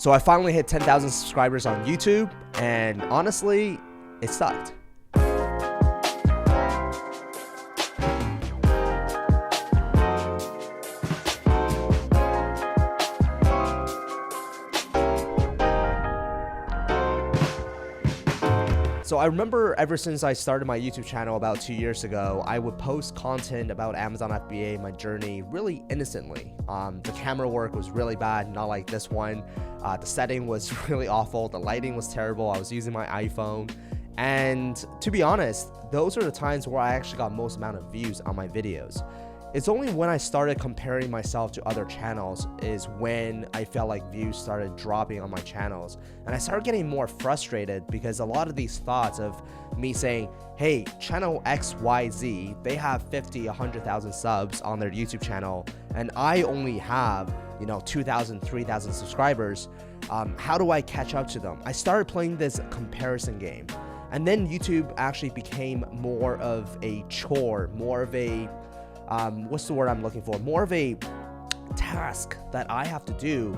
So I finally hit 10,000 subscribers on YouTube, and honestly, it sucked. So I remember ever since I started my YouTube channel about 2 years ago, I would post content about Amazon FBA, my journey, really innocently. The camera work was really bad, not like this one. The setting was really awful. The lighting was terrible. I was using my iPhone. And to be honest, those are the times where I actually got most amount of views on my videos. It's only when I started comparing myself to other channels is when I felt like views started dropping on my channels. And I started getting more frustrated because a lot of these thoughts of me saying, hey, channel XYZ, they have 50, 100,000 subs on their YouTube channel, and I only have, 2,000, 3,000 subscribers. How do I catch up to them? I started playing this comparison game. And then YouTube actually became more of a chore, more of a what's the word I'm looking for? More of a task that I have to do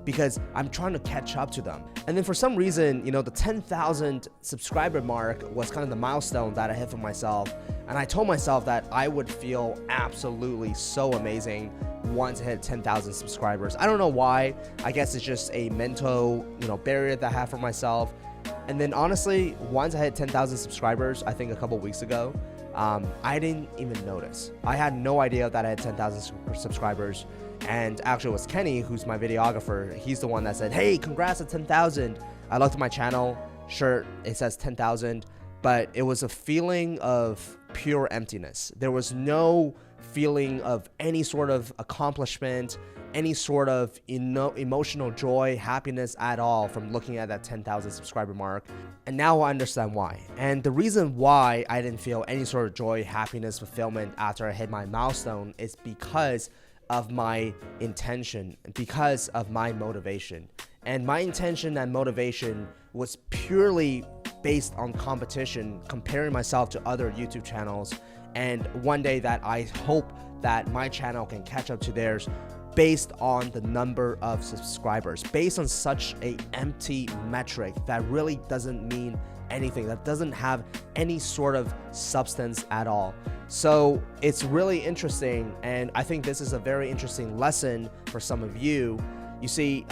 because I'm trying to catch up to them. And then for some reason, the 10,000 subscriber mark was kind of the milestone that I hit for myself. And I told myself that I would feel absolutely so amazing once I hit 10,000 subscribers. I don't know why. I guess it's just a mental, barrier that I have for myself. And then honestly, once I hit 10,000 subscribers, I think a couple weeks ago, I didn't even notice. I had no idea that I had 10,000 subscribers. And actually it was Kenny, who's my videographer. He's the one that said, hey, congrats at 10,000. I looked at my channel. Sure, it says 10,000, but it was a feeling of pure emptiness. There was no feeling of any sort of accomplishment, any sort of emotional joy, happiness at all from looking at that 10,000 subscriber mark. And now I understand why. And the reason why I didn't feel any sort of joy, happiness, fulfillment after I hit my milestone is because of my intention, because of my motivation. And my intention and motivation was purely based on competition, comparing myself to other YouTube channels. And one day that I hope that my channel can catch up to theirs based on the number of subscribers, based on such a empty metric that really doesn't mean anything, that doesn't have any sort of substance at all. So it's really interesting, and I think this is a very interesting lesson for some of you. You see,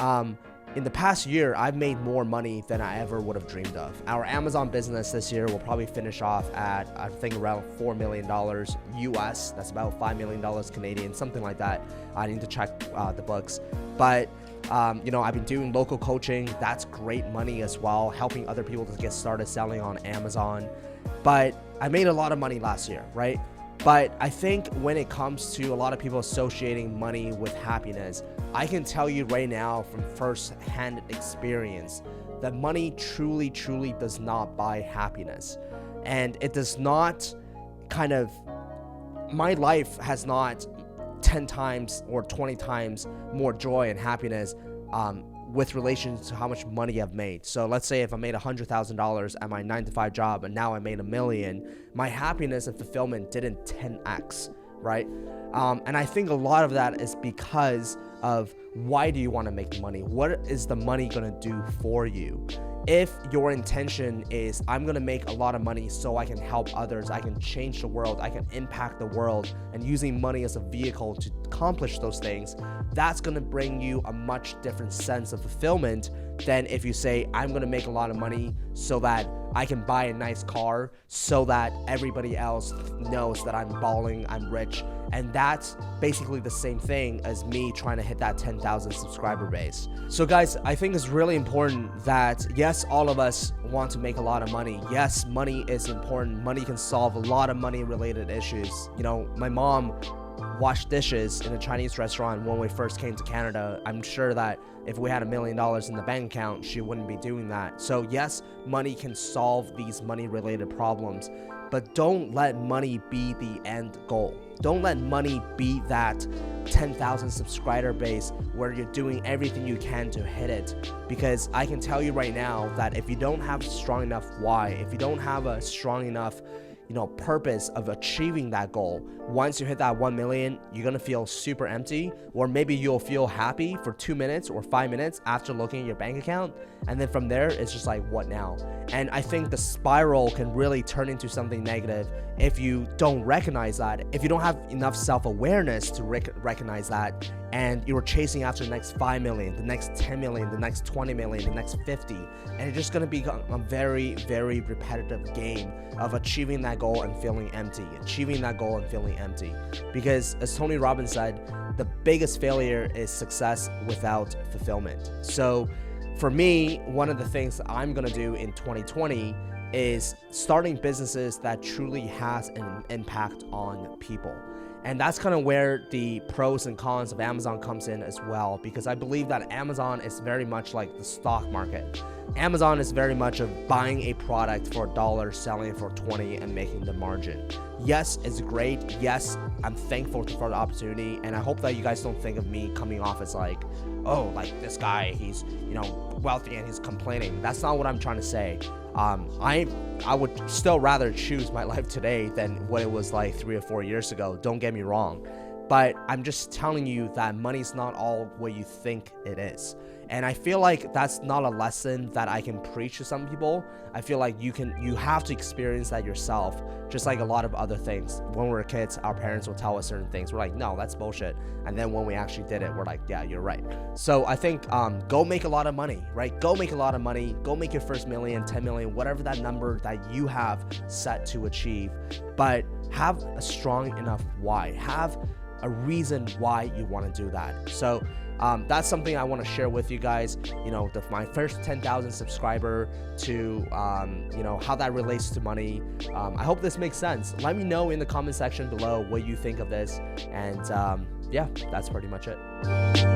in the past year, I've made more money than I ever would have dreamed of. Our Amazon business this year will probably finish off at, I think, around $4 million US. That's about $5 million Canadian, something like that. I need to check the books. But, I've been doing local coaching. That's great money as well, helping other people to get started selling on Amazon. But I made a lot of money last year, right? But I think when it comes to a lot of people associating money with happiness, I can tell you right now from first-hand experience that money truly, truly does not buy happiness. And it does not my life has not 10 times or 20 times more joy and happiness with relation to how much money I've made. So let's say if I made $100,000 at my 9-to-5 job and now I made $1 million, my happiness and fulfillment didn't 10x, right? And I think a lot of that is because of why do you want to make money? What is the money going to do for you? If your intention is I'm going to make a lot of money so I can help others, I can change the world, I can impact the world, and using money as a vehicle to accomplish those things, that's going to bring you a much different sense of fulfillment than if you say I'm going to make a lot of money so that I can buy a nice car so that everybody else knows that I'm balling, I'm rich. And that's basically the same thing as me trying to hit that 10,000 subscriber base. So guys, I think it's really important that yes, all of us want to make a lot of money. Yes, money is important. Money can solve a lot of money related issues. My mom washed dishes in a Chinese restaurant when we first came to Canada. I'm sure that if we had $1 million in the bank account, she wouldn't be doing that. So yes, money can solve these money related problems, but don't let money be the end goal. Don't let money be that 10,000 subscriber base where you're doing everything you can to hit it. Because I can tell you right now that if you don't have a strong enough why, if you don't have a strong enough purpose of achieving that goal. Once you hit that 1 million, you're gonna feel super empty, or maybe you'll feel happy for 2 minutes or 5 minutes after looking at your bank account, and then from there it's just like, what now? And I think the spiral can really turn into something negative if you don't recognize that, if you don't have enough self-awareness to recognize that, and you're chasing after the next 5 million, the next 10 million, the next 20 million, the next 50, and it's just gonna be a very, very repetitive game of achieving that goal and feeling empty, achieving that goal and feeling empty. Because as Tony Robbins said, the biggest failure is success without fulfillment. So for me, one of the things that I'm gonna do in 2020 is starting businesses that truly has an impact on people. And that's kind of where the pros and cons of Amazon comes in as well, because I believe that Amazon is very much like the stock market. Amazon is very much of buying a product for $1, selling it for 20 and making the margin. Yes, it's great. Yes, I'm thankful for the opportunity, and I hope that you guys don't think of me coming off as like, oh, like this guy, he's wealthy and he's complaining. That's not what I'm trying to say. I would still rather choose my life today than what it was like 3 or 4 years ago. Don't get me wrong, but I'm just telling you that money's not all what you think it is. And I feel like that's not a lesson that I can preach to some people. I feel like you have to experience that yourself, just like a lot of other things. When we were kids, our parents will tell us certain things. We're like, no, that's bullshit. And then when we actually did it, we're like, yeah, you're right. So I think go make a lot of money, right? Go make a lot of money. Go make your first million, 10 million, whatever that number that you have set to achieve. But have a strong enough why. Have a reason why you want to do that. So that's something I want to share with you guys, my first 10,000 subscriber to, how that relates to money. I hope this makes sense. Let me know in the comment section below what you think of this. And yeah, that's pretty much it.